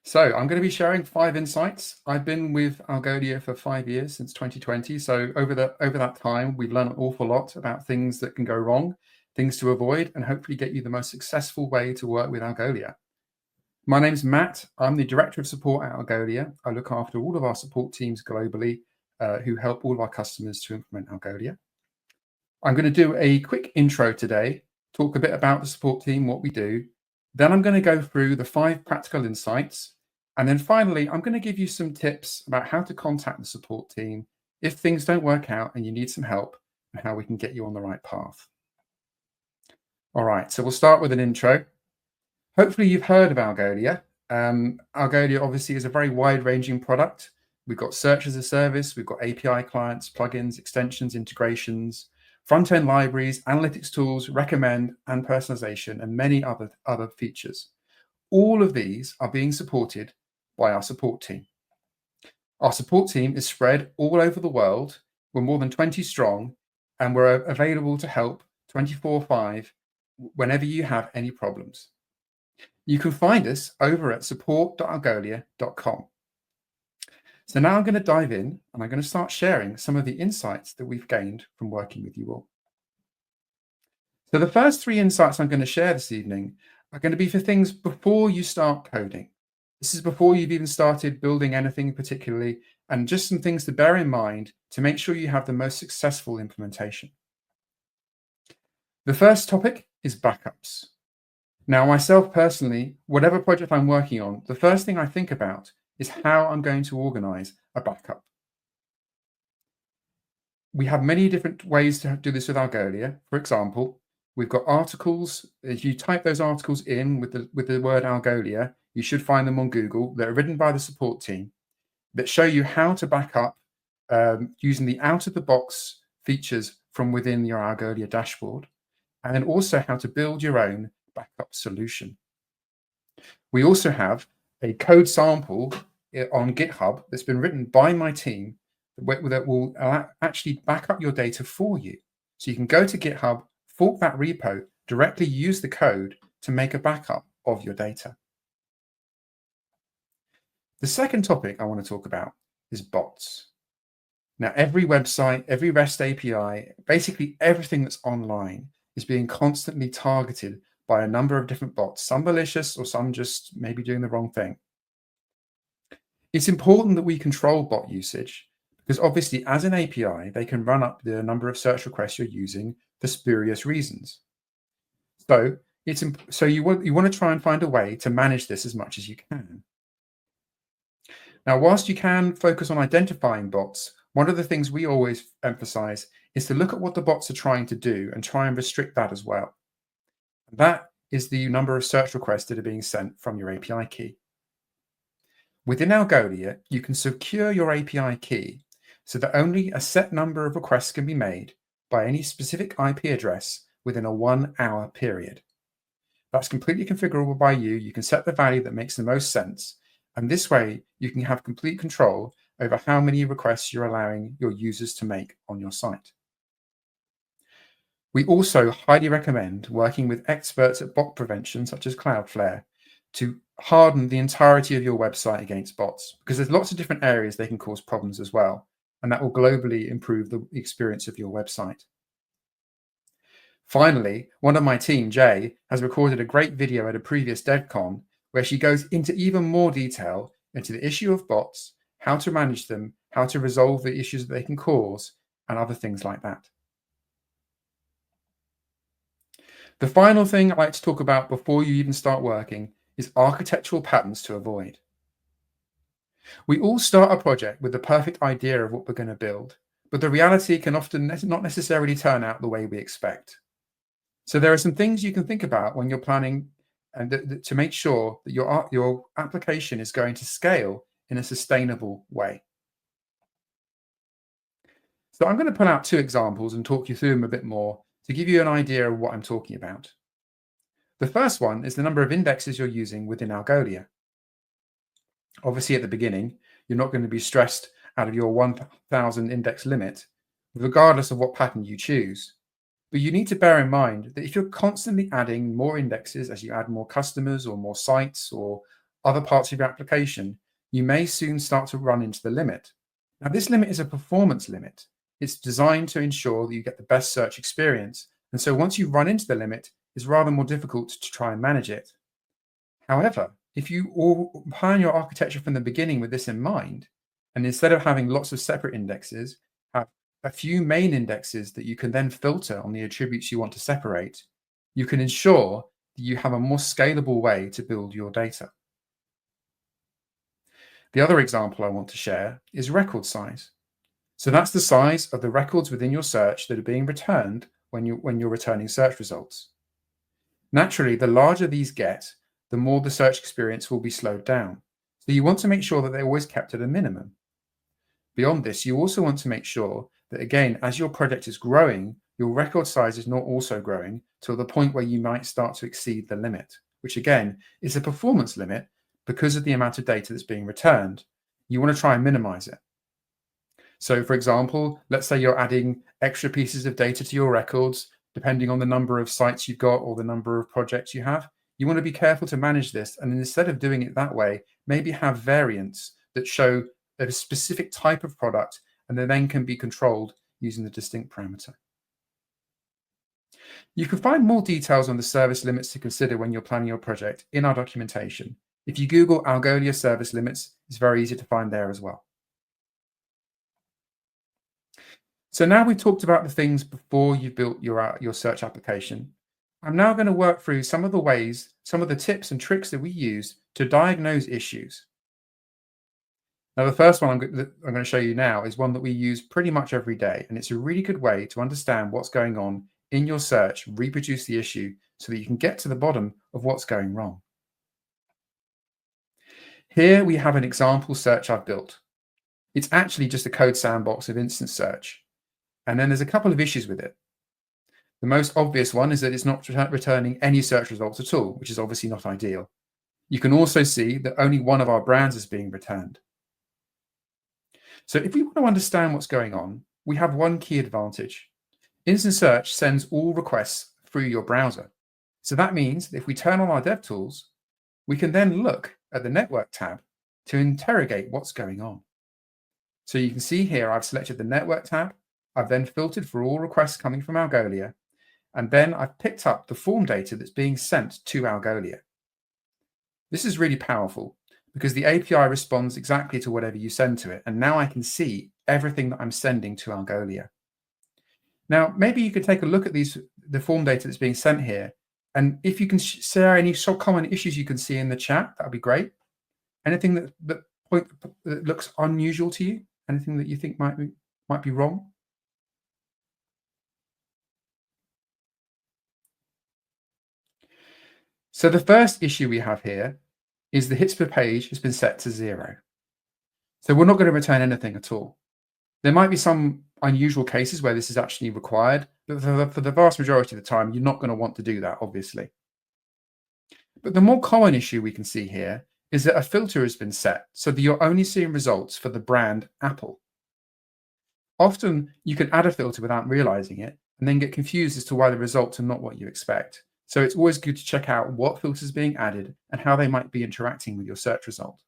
So I'm going to be sharing 5 insights. I've been with Algolia for 5 years, since 2020. So over that time, we've learned an awful lot about things that can go wrong, things to avoid, and hopefully get you the most successful way to work with Algolia. My name's Matt. I'm the Director of Support at Algolia. I look after all of our support teams globally who help all of our customers to implement Algolia. I'm going to do a quick intro today, talk a bit about the support team, what we do. Then I'm going to go through the 5 practical insights. And then finally, I'm going to give you some tips about how to contact the support team if things don't work out and you need some help, and how we can get you on the right path. All right, so we'll start with an intro. Hopefully you've heard of Algolia. Algolia obviously is a very wide-ranging product. We've got search as a service, we've got API clients, plugins, extensions, integrations, front-end libraries, analytics tools, recommend, and personalization, and many other features. All of these are being supported by our support team. Our support team is spread all over the world. We're more than 20 strong, and we're available to help 24/5 whenever you have any problems. You can find us over at support.algolia.com. So now I'm going to dive in and I'm going to start sharing some of the insights that we've gained from working with you all. So the first 3 insights I'm going to share this evening are going to be for things before you start coding. This is before you've even started building anything particularly, and just some things to bear in mind to make sure you have the most successful implementation. The first topic is backups. Now, myself personally, whatever project I'm working on, the first thing I think about is how I'm going to organize a backup. We have many different ways to do this with Algolia. For example, we've got articles. If you type those articles in with the word Algolia, you should find them on Google. They're written by the support team that show you how to back up using the out-of-the-box features from within your Algolia dashboard, and then also how to build your own backup solution. We also have a code sample on GitHub that's been written by my team that will actually back up your data for you. So you can go to GitHub, fork that repo, directly use the code to make a backup of your data. The second topic I want to talk about is bots. Now, every website, every REST API, basically everything that's online is being constantly targeted by a number of different bots, some malicious or some just maybe doing the wrong thing. It's important that we control bot usage because obviously as an API, they can run up the number of search requests you're using for spurious reasons. So you want to try and find a way to manage this as much as you can. Now, whilst you can focus on identifying bots, one of the things we always emphasize is to look at what the bots are trying to do and try and restrict that as well. That is the number of search requests that are being sent from your API key. Within Algolia, you can secure your API key so that only a set number of requests can be made by any specific IP address within a 1-hour period. That's completely configurable by you. You can set the value that makes the most sense. And this way, you can have complete control over how many requests you're allowing your users to make on your site. We also highly recommend working with experts at bot prevention, such as Cloudflare, to harden the entirety of your website against bots, because there's lots of different areas they can cause problems as well, and that will globally improve the experience of your website. Finally, one of my team, Jay, has recorded a great video at a previous DevCon where she goes into even more detail into the issue of bots, how to manage them, how to resolve the issues that they can cause, and other things like that. The final thing I'd like to talk about before you even start working is architectural patterns to avoid. We all start a project with the perfect idea of what we're going to build, but the reality can often not necessarily turn out the way we expect. So there are some things you can think about when you're planning and to make sure that your application is going to scale in a sustainable way. So I'm going to pull out 2 examples and talk you through them a bit more to give you an idea of what I'm talking about. The first one is the number of indexes you're using within Algolia. Obviously, at the beginning, you're not going to be stressed out of your 1,000 index limit, regardless of what pattern you choose. But you need to bear in mind that if you're constantly adding more indexes as you add more customers or more sites or other parts of your application, you may soon start to run into the limit. Now, this limit is a performance limit. It's designed to ensure that you get the best search experience. And so once you run into the limit, it's rather more difficult to try and manage it. However, if you all plan your architecture from the beginning with this in mind, and instead of having lots of separate indexes, have a few main indexes that you can then filter on the attributes you want to separate, you can ensure that you have a more scalable way to build your data. The other example I want to share is record size. So that's the size of the records within your search that are being returned when you're returning search results. Naturally, the larger these get, the more the search experience will be slowed down. So you want to make sure that they're always kept at a minimum. Beyond this, you also want to make sure that, again, as your project is growing, your record size is not also growing to the point where you might start to exceed the limit, which again is a performance limit because of the amount of data that's being returned. You want to try and minimize it. So for example, let's say you're adding extra pieces of data to your records, depending on the number of sites you've got or the number of projects you have. You want to be careful to manage this. And instead of doing it that way, maybe have variants that show a specific type of product and they then can be controlled using the distinct parameter. You can find more details on the service limits to consider when you're planning your project in our documentation. If you Google Algolia service limits, it's very easy to find there as well. So now we've talked about the things before you built your search application. I'm now going to work through some of the tips and tricks that we use to diagnose issues. Now, the first one I'm going to show you now is one that we use pretty much every day, and it's a really good way to understand what's going on in your search, reproduce the issue so that you can get to the bottom of what's going wrong. Here we have an example search I've built. It's actually just a code sandbox of instance search. And then there's a couple of issues with it. The most obvious one is that it's not returning any search results at all, which is obviously not ideal. You can also see that only one of our brands is being returned. So if we want to understand what's going on, we have one key advantage. Instance search sends all requests through your browser. So that means that if we turn on our DevTools, we can then look at the network tab to interrogate what's going on. So you can see here, I've selected the network tab. I've then filtered for all requests coming from Algolia, and then I've picked up the form data that's being sent to Algolia. This is really powerful because the API responds exactly to whatever you send to it, and now I can see everything that I'm sending to Algolia. Now, maybe you could take a look at the form data that's being sent here, and if you can share any common issues you can see in the chat, that would be great. Anything that looks unusual to you? Anything that you think might be wrong? So the first issue we have here is the hits per page has been set to 0. So we're not going to return anything at all. There might be some unusual cases where this is actually required, but for the vast majority of the time, you're not going to want to do that, obviously. But the more common issue we can see here is that a filter has been set so that you're only seeing results for the brand Apple. Often you can add a filter without realizing it and then get confused as to why the results are not what you expect. So it's always good to check out what filters are being added and how they might be interacting with your search result.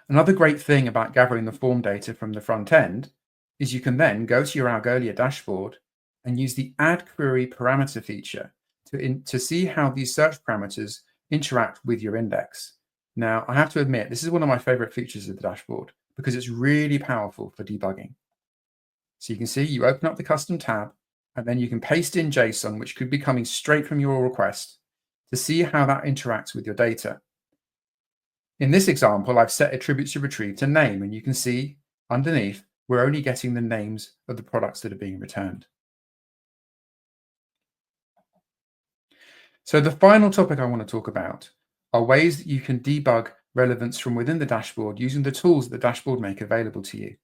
Another great thing about gathering the form data from the front end is you can then go to your Algolia dashboard and use the Add Query Parameter feature to see how these search parameters interact with your index. Now, I have to admit, this is one of my favorite features of the dashboard because it's really powerful for debugging. So you can see you open up the custom tab, and then you can paste in JSON, which could be coming straight from your request, to see how that interacts with your data. In this example, I've set attributes to retrieve to name, and you can see underneath, we're only getting the names of the products that are being returned. So the final topic I want to talk about are ways that you can debug relevance from within the dashboard using the tools that the dashboard make available to you.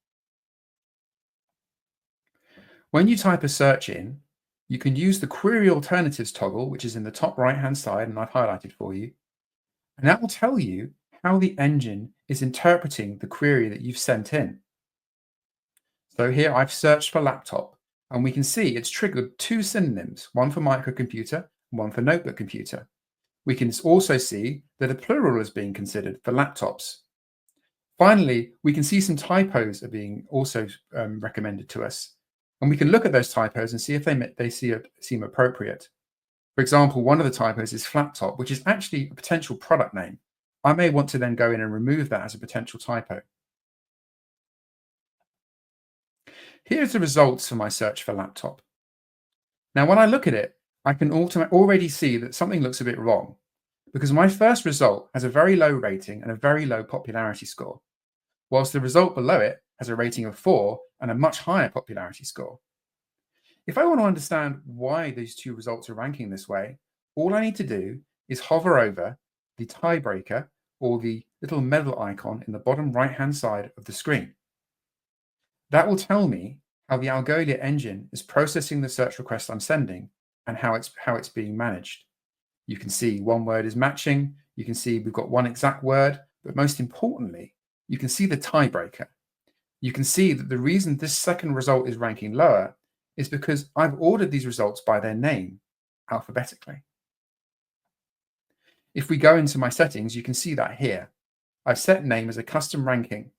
When you type a search in, you can use the Query Alternatives toggle, which is in the top right-hand side, and I've highlighted for you. And that will tell you how the engine is interpreting the query that you've sent in. So here I've searched for laptop, and we can see it's triggered 2 synonyms, one for microcomputer and one for notebook computer. We can also see that a plural is being considered for laptops. Finally, we can see some typos are being also recommended to us. And we can look at those typos and see if they seem appropriate. For example, one of the typos is flat top, which is actually a potential product name. I may want to then go in and remove that as a potential typo. Here's the results for my search for laptop. Now, when I look at it, I can already see that something looks a bit wrong because my first result has a very low rating and a very low popularity score, whilst the result below it has a rating of 4 and a much higher popularity score. If I want to understand why these two results are ranking this way, all I need to do is hover over the tiebreaker or the little medal icon in the bottom right-hand side of the screen. That will tell me how the Algolia engine is processing the search request I'm sending and how it's being managed. You can see one word is matching. You can see we've got one exact word, but most importantly, you can see the tiebreaker. You can see that the reason this second result is ranking lower is because I've ordered these results by their name alphabetically. If we go into my settings, you can see that here. I've set name as a custom ranking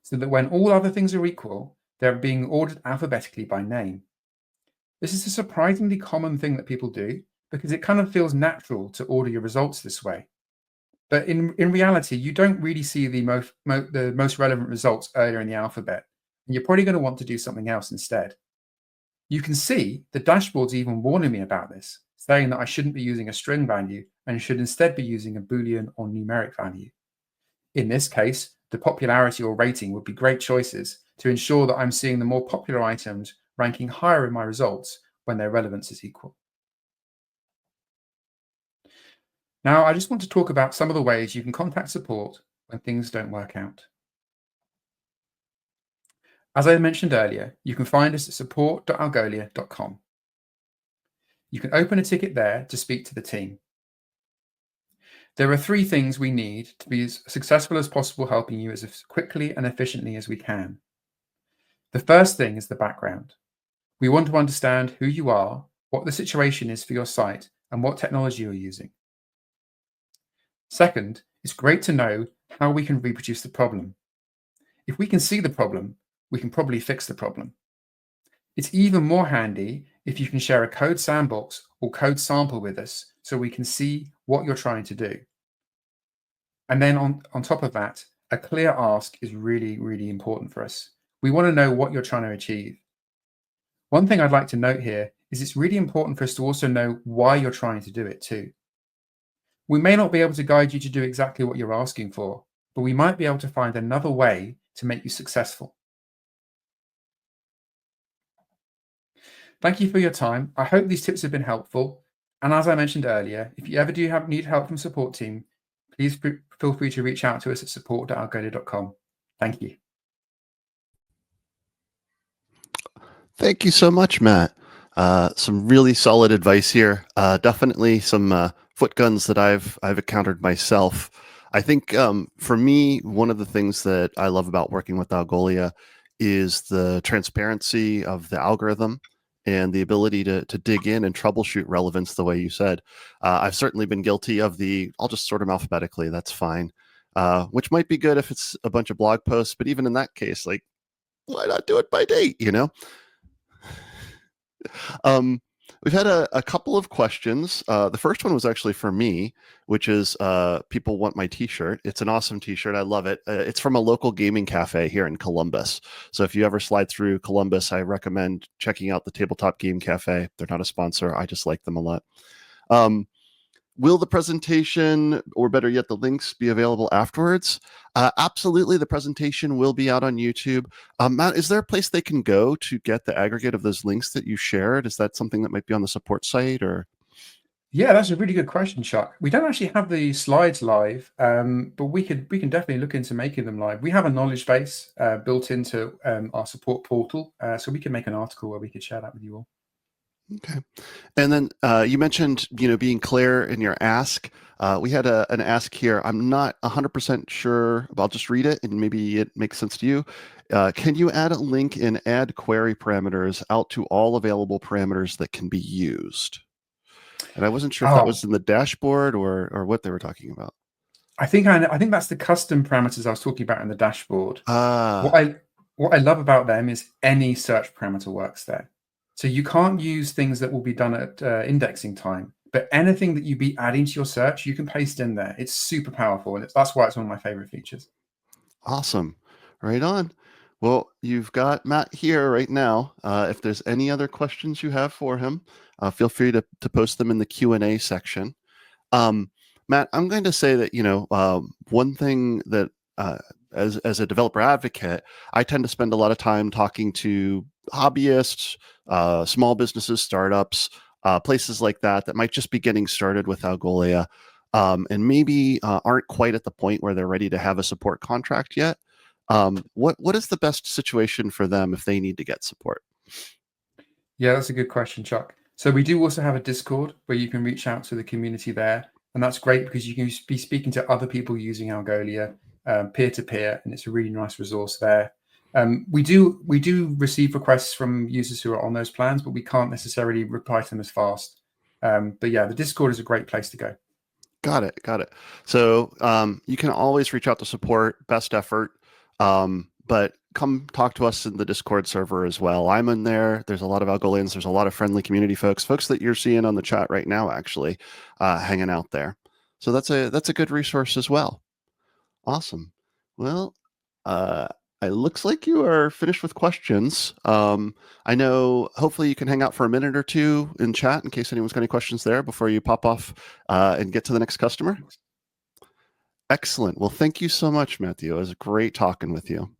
so that when all other things are equal, they're being ordered alphabetically by name. This is a surprisingly common thing that people do because it kind of feels natural to order your results this way. But in reality, you don't really see the most relevant results earlier in the alphabet, and you're probably going to want to do something else instead. You can see the dashboard's even warning me about this, saying that I shouldn't be using a string value and should instead be using a Boolean or numeric value. In this case, the popularity or rating would be great choices to ensure that I'm seeing the more popular items ranking higher in my results when their relevance is equal. Now, I just want to talk about some of the ways you can contact support when things don't work out. As I mentioned earlier, you can find us at support.algolia.com. You can open a ticket there to speak to the team. There are 3 things we need to be as successful as possible helping you as quickly and efficiently as we can. The first thing is the background. We want to understand who you are, what the situation is for your site, and what technology you're using. Second, it's great to know how we can reproduce the problem. If we can see the problem, we can probably fix the problem. It's even more handy if you can share a code sandbox or code sample with us so we can see what you're trying to do. And then on top of that, a clear ask is really, really important for us. We want to know what you're trying to achieve. One thing I'd like to note here is it's really important for us to also know why you're trying to do it too. We may not be able to guide you to do exactly what you're asking for, but we might be able to find another way to make you successful. Thank you for your time. I hope these tips have been helpful. And as I mentioned earlier, if you ever need help from support team, please feel free to reach out to us at support.algolia.com. Thank you. Thank you so much, Matt. Some really solid advice here. Definitely some foot guns that I've encountered myself. I think for me, one of the things that I love about working with Algolia is the transparency of the algorithm and the ability to dig in and troubleshoot relevance the way you said. I've certainly been guilty of I'll just sort them alphabetically, that's fine, which might be good if it's a bunch of blog posts, but even in that case, like, why not do it by date, you know? We've had a couple of questions. The first one was actually for me, which is people want my t-shirt. It's an awesome t-shirt. I love it. It's from a local gaming cafe here in Columbus. So if you ever slide through Columbus, I recommend checking out the Tabletop Game Cafe. They're not a sponsor. I just like them a lot. Will the presentation, or better yet, the links be available afterwards? Absolutely, the presentation will be out on YouTube. Matt, is there a place they can go to get the aggregate of those links that you shared? Is that something that might be on the support site, or? Yeah, that's a really good question, Chuck. We don't actually have the slides live, but we can definitely look into making them live. We have a knowledge base built into our support portal, so we can make an article where we could share that with you all. Okay. And then you mentioned, being clear in your ask. We had an ask here. I'm not 100% sure, but I'll just read it and maybe it makes sense to you. Can you add a link and add query parameters out to all available parameters that can be used? And I wasn't sure if that Oh, was in the dashboard or what they were talking about. I think that's the custom parameters I was talking about in the dashboard. What Ah, I what I love about them is any search parameter works there. So you can't use things that will be done at indexing time, but anything that you be adding to your search, you can paste in there. It's super powerful, and that's why it's one of my favorite features. awesome. Right on. Well, you've got Matt here right now. If there's any other questions you have for him, feel free to post them in the Q&A section. Um, Matt, I'm going to say that, one thing that as a developer advocate, I tend to spend a lot of time talking to hobbyists, small businesses, startups, places like that that might just be getting started with Algolia, and maybe aren't quite at the point where they're ready to have a support contract yet. What is the best situation for them if they need to get support? Yeah, that's a good question, Chuck. So we do also have a Discord where you can reach out to the community there, and that's great because you can be speaking to other people using Algolia peer to peer, and it's a really nice resource there. We do receive requests from users who are on those plans, but we can't necessarily reply to them as fast. But yeah, the Discord is a great place to go. Got it. Got it. So you can always reach out to support, best effort, but come talk to us in the Discord server as well. I'm in there. There's a lot of Algolians. There's a lot of friendly community folks that you're seeing on the chat right now, actually, hanging out there. So that's a good resource as well. Awesome. Well, uh, it looks like you are finished with questions. I know hopefully you can hang out for a minute or two in chat in case anyone's got any questions there before you pop off and get to the next customer. Excellent. Well, thank you so much, Matthew. It was great talking with you.